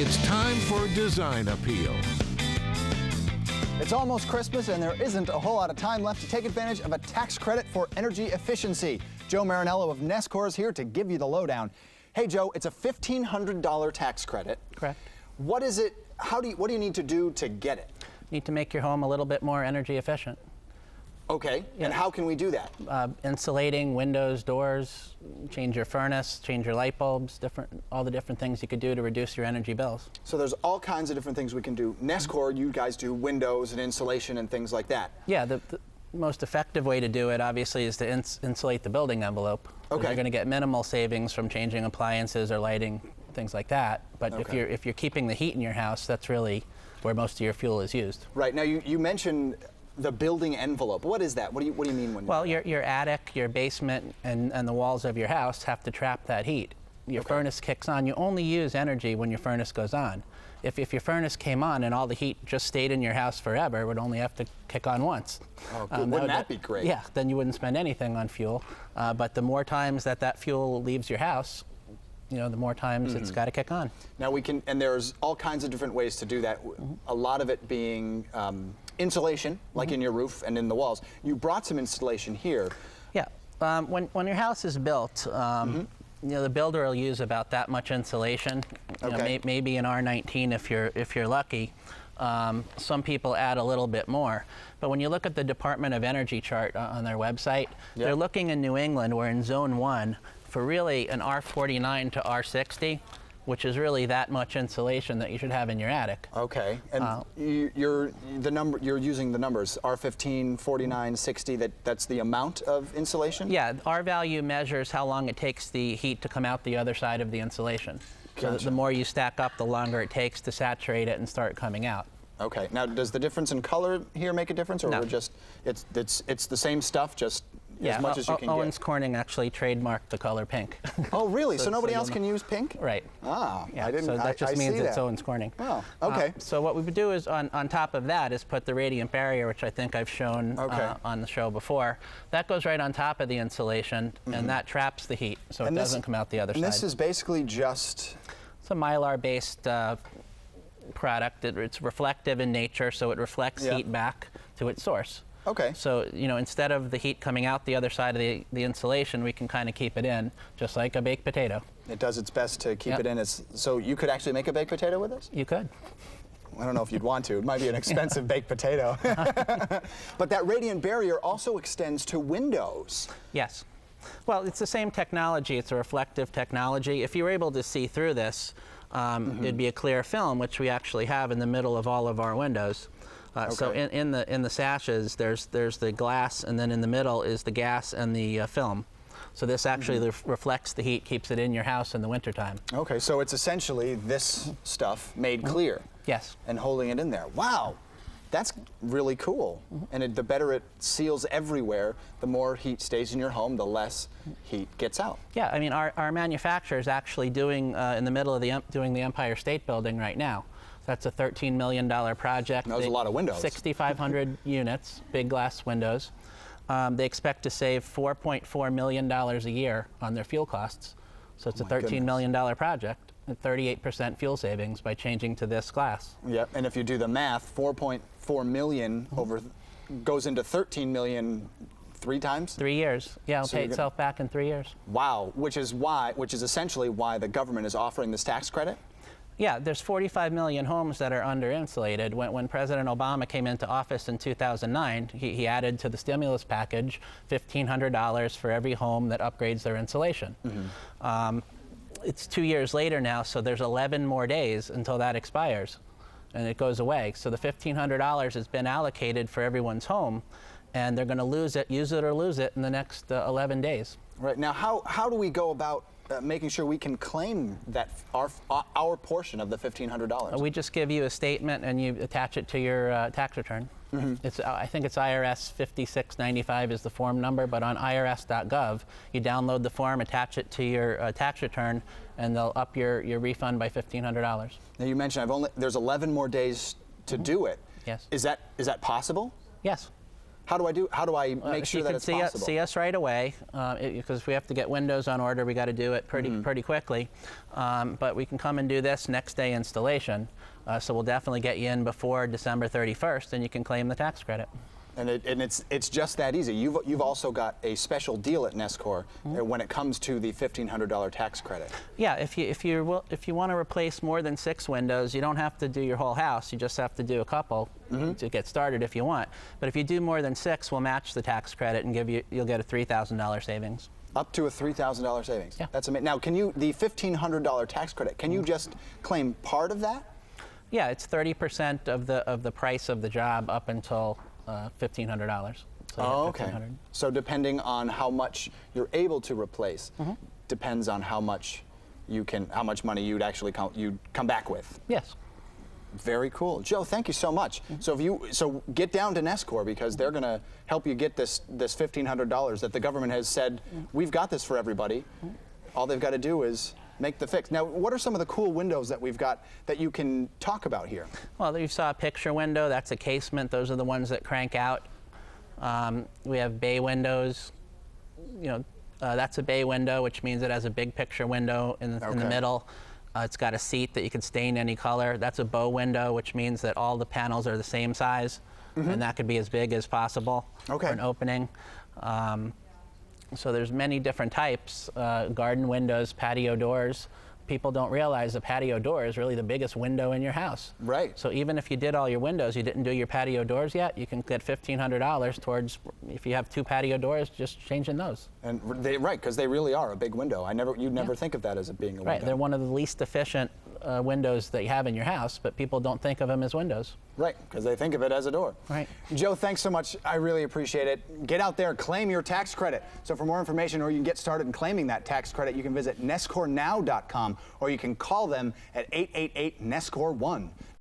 It's time for Design Appeal. It's almost Christmas and there isn't a whole lot of time left to take advantage of a tax credit for energy efficiency. Joe Marinello of NESCOR is here to give you the lowdown. Hey Joe, it's a $1,500 tax credit. Correct. What is it? What do you need to do to get it? You need to make your home a little bit more energy efficient. Okay, yeah. And how can we do that? Insulating, windows, doors, change your furnace, change your light bulbs, all the different things you could do to reduce your energy bills. So there's all kinds of different things we can do. NESCOR, you guys do windows and insulation and things like that. Yeah, the most effective way to do it, obviously, is to insulate the building envelope. Okay. You're going to get minimal savings from changing appliances or lighting, things like that. But okay. if you're keeping the heat in your house, that's really where most of your fuel is used. Right. Now, you mentioned the building envelope. What is that? What do you mean when? Well, your attic, your basement, and the walls of your house have to trap that heat. Your furnace kicks on. You only use energy when your furnace goes on. If your furnace came on and all the heat just stayed in your house forever, it would only have to kick on once. Oh, wouldn't that be great? Yeah, then you wouldn't spend anything on fuel. But the more times that fuel leaves your house, the more times it's got to kick on. Now and there's all kinds of different ways to do that. A lot of it being insulation, like in your roof and in the walls. You brought some insulation here. Yeah, when your house is built, the builder will use about that much insulation. Maybe an R19 if you're lucky. Some people add a little bit more. But when you look at the Department of Energy chart on their website, they're looking in New England, we're in Zone 1, for really an R49 to R60, which is really that much insulation that you should have in your attic. Okay, and you're using the numbers R15, 49, 60. That's the amount of insulation. Yeah, our value measures how long it takes the heat to come out the other side of the insulation. Gotcha. So the more you stack up, the longer it takes to saturate it and start coming out. Okay. Now, does the difference in color here make a difference, or no. it's the same stuff, just as much as you can Owens get? Corning actually trademarked the color pink. Oh, really? so nobody else can use pink? Right. Ah, yeah, I didn't. So that just means it's Owens Corning. Oh, okay. So what we would do is on top of that is put the radiant barrier, which I think I've shown on the show before. That goes right on top of the insulation, and that traps the heat, so it doesn't come out the other side. And this is basically just... It's a Mylar-based product. It's reflective in nature, so it reflects heat back to its source. Okay. So, instead of the heat coming out the other side of the insulation, we can kind of keep it in, just like a baked potato. It does its best to keep it in. So you could actually make a baked potato with this? You could. I don't know if you'd want to. It might be an expensive baked potato. But that radiant barrier also extends to windows. Yes. Well, it's the same technology. It's a reflective technology. If you were able to see through this, it'd be a clear film, which we actually have in the middle of all of our windows. So in the sashes, there's the glass, and then in the middle is the gas and the film. So this actually reflects the heat, keeps it in your house in the wintertime. Okay, so it's essentially this stuff made clear. Yes. And holding it in there. Wow. That's really cool. And the better it seals everywhere, the more heat stays in your home, the less heat gets out. Yeah, I mean, our manufacturer is actually doing, in the middle of doing the Empire State Building right now. That's a $13 million project. That was a lot of windows. 6,500 units, big glass windows. They expect to save $4.4 million a year on their fuel costs. So it's a $13 million project. 38% fuel savings by changing to this glass. Yep, and if you do the math, 4.4 million goes into 13 million 3 times? 3 years. Yeah, it'll pay itself back in 3 years. Wow, which is essentially why the government is offering this tax credit? Yeah, there's 45 million homes that are under-insulated. When President Obama came into office in 2009, he added to the stimulus package $1,500 for every home that upgrades their insulation. It's 2 years later now, so there's 11 more days until that expires, and it goes away. So the $1,500 has been allocated for everyone's home, and they're going to use it or lose it in the next 11 days. Right. Now, how do we go about making sure we can claim that our portion of the $1,500? We just give you a statement, and you attach it to your tax return. I think it's IRS 5695 is the form number, but on irs.gov, you download the form, attach it to your tax return, and they'll up your refund by $1,500. Now you mentioned there's 11 more days to do it. Yes. Is that possible? Yes. How do I make sure that it's possible? See us right away, because we have to get windows on order. We got to do it pretty quickly. But we can come and do this next day installation. So we'll definitely get you in before December 31st, and you can claim the tax credit. And it's just that easy. You've also got a special deal at NESCOR when it comes to the $1,500 tax credit. Yeah, if you want to replace more than 6 windows, you don't have to do your whole house. You just have to do a couple to get started if you want. But if you do more than 6, we'll match the tax credit and you'll get a $3,000 savings. Up to a $3,000 savings. Yeah. That's amazing. Now, the $1,500 tax credit, can you just claim part of that? Yeah, it's 30% of the price of the job up until $1,500. So oh, okay. So depending on how much you're able to replace, depends on how much money you'd actually come back with. Yes. Very cool, Joe. Thank you so much. So get down to NESCOR, because they're going to help you get this $1,500 that the government has said we've got this for everybody. All they've got to do is make the fix. Now, what are some of the cool windows that we've got that you can talk about here? Well, you saw a picture window. That's a casement. Those are the ones that crank out. We have bay windows. That's a bay window, which means it has a big picture window in the middle. It's got a seat that you can stain any color. That's a bow window, which means that all the panels are the same size, and that could be as big as possible for an opening. So there's many different types, garden windows, patio doors. People don't realize the patio door is really the biggest window in your house. Right. So even if you did all your windows, you didn't do your patio doors yet, you can get $1,500 towards, if you have 2 patio doors, just changing those. And right, because they really are a big window. You'd never think of that as being a window. Right, they're one of the least efficient windows that you have in your house, but people don't think of them as windows. Right, because they think of it as a door. Right. Joe, thanks so much. I really appreciate it. Get out there, claim your tax credit. So for more information, or you can get started in claiming that tax credit, you can visit nescornow.com, or you can call them at 888-NESCOR-1.